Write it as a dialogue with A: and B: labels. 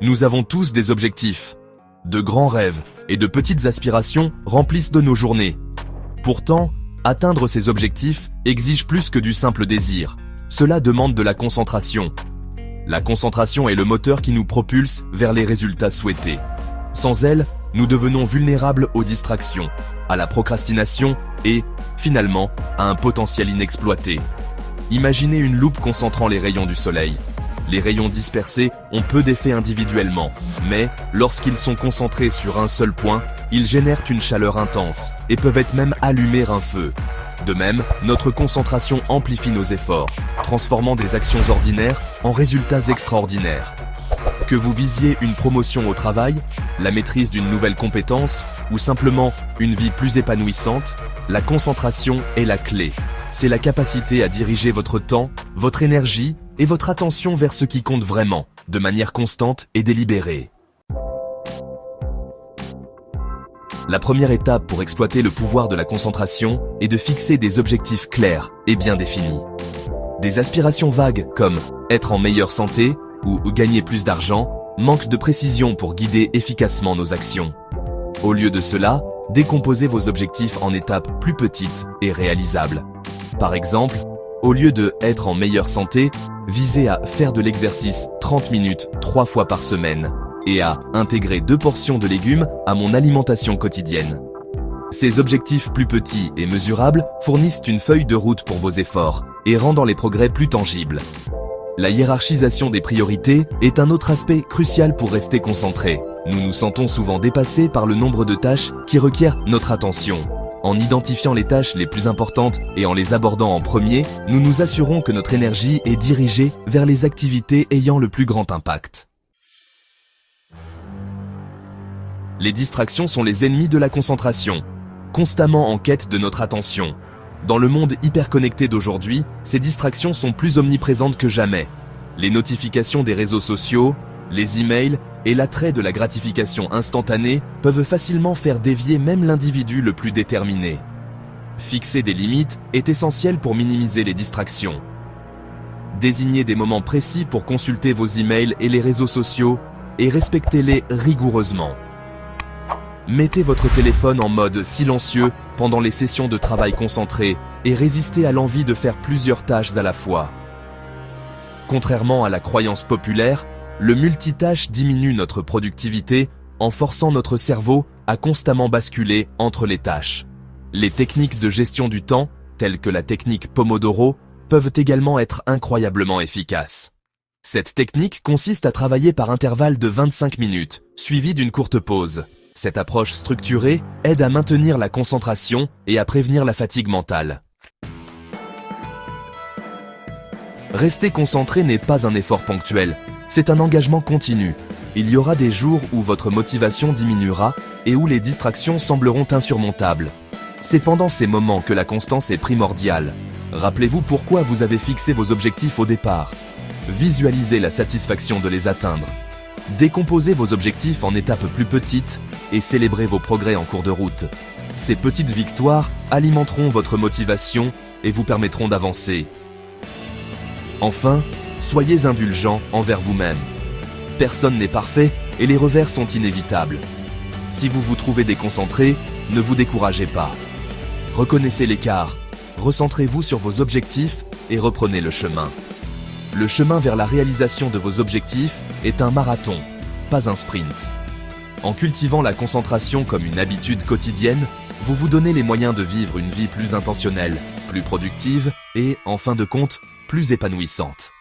A: Nous avons tous des objectifs. De grands rêves et de petites aspirations remplissent de nos journées. Pourtant, atteindre ces objectifs exige plus que du simple désir. Cela demande de la concentration. La concentration est le moteur qui nous propulse vers les résultats souhaités. Sans elle, nous devenons vulnérables aux distractions, à la procrastination et, finalement, à un potentiel inexploité. Imaginez une loupe concentrant les rayons du soleil. Les rayons dispersés ont peu d'effet individuellement, mais lorsqu'ils sont concentrés sur un seul point, ils génèrent une chaleur intense et peuvent être même allumer un feu. De même, notre concentration amplifie nos efforts, transformant des actions ordinaires en résultats extraordinaires. Que vous visiez une promotion au travail, la maîtrise d'une nouvelle compétence ou simplement une vie plus épanouissante, la concentration est la clé. C'est la capacité à diriger votre temps, votre énergie et votre attention vers ce qui compte vraiment, de manière constante et délibérée. La première étape pour exploiter le pouvoir de la concentration est de fixer des objectifs clairs et bien définis. Des aspirations vagues comme être en meilleure santé ou gagner plus d'argent manquent de précision pour guider efficacement nos actions. Au lieu de cela, décomposez vos objectifs en étapes plus petites et réalisables. Par exemple, au lieu de être en meilleure santé, visez à faire de l'exercice 30 minutes 3 fois par semaine et à intégrer 2 portions de légumes à mon alimentation quotidienne. Ces objectifs plus petits et mesurables fournissent une feuille de route pour vos efforts et rendant les progrès plus tangibles. La hiérarchisation des priorités est un autre aspect crucial pour rester concentré. Nous nous sentons souvent dépassés par le nombre de tâches qui requièrent notre attention. En identifiant les tâches les plus importantes et en les abordant en premier, nous nous assurons que notre énergie est dirigée vers les activités ayant le plus grand impact. Les distractions sont les ennemis de la concentration, constamment en quête de notre attention. Dans le monde hyper-connecté d'aujourd'hui, ces distractions sont plus omniprésentes que jamais. Les notifications des réseaux sociaux, les emails et l'attrait de la gratification instantanée peuvent facilement faire dévier même l'individu le plus déterminé. Fixer des limites est essentiel pour minimiser les distractions. Désignez des moments précis pour consulter vos emails et les réseaux sociaux et respectez-les rigoureusement. Mettez votre téléphone en mode silencieux pendant les sessions de travail concentré et résistez à l'envie de faire plusieurs tâches à la fois. Contrairement à la croyance populaire, le multitâche diminue notre productivité en forçant notre cerveau à constamment basculer entre les tâches. Les techniques de gestion du temps, telles que la technique Pomodoro, peuvent également être incroyablement efficaces. Cette technique consiste à travailler par intervalles de 25 minutes, suivies d'une courte pause. Cette approche structurée aide à maintenir la concentration et à prévenir la fatigue mentale. Rester concentré n'est pas un effort ponctuel, c'est un engagement continu. Il y aura des jours où votre motivation diminuera et où les distractions sembleront insurmontables. C'est pendant ces moments que la constance est primordiale. Rappelez-vous pourquoi vous avez fixé vos objectifs au départ. Visualisez la satisfaction de les atteindre. Décomposez vos objectifs en étapes plus petites et célébrez vos progrès en cours de route. Ces petites victoires alimenteront votre motivation et vous permettront d'avancer. Enfin, soyez indulgents envers vous-même. Personne n'est parfait et les revers sont inévitables. Si vous vous trouvez déconcentré, ne vous découragez pas. Reconnaissez l'écart, recentrez-vous sur vos objectifs et reprenez le chemin. Le chemin vers la réalisation de vos objectifs est un marathon, pas un sprint. En cultivant la concentration comme une habitude quotidienne, vous vous donnez les moyens de vivre une vie plus intentionnelle, plus productive et, en fin de compte, plus épanouissante.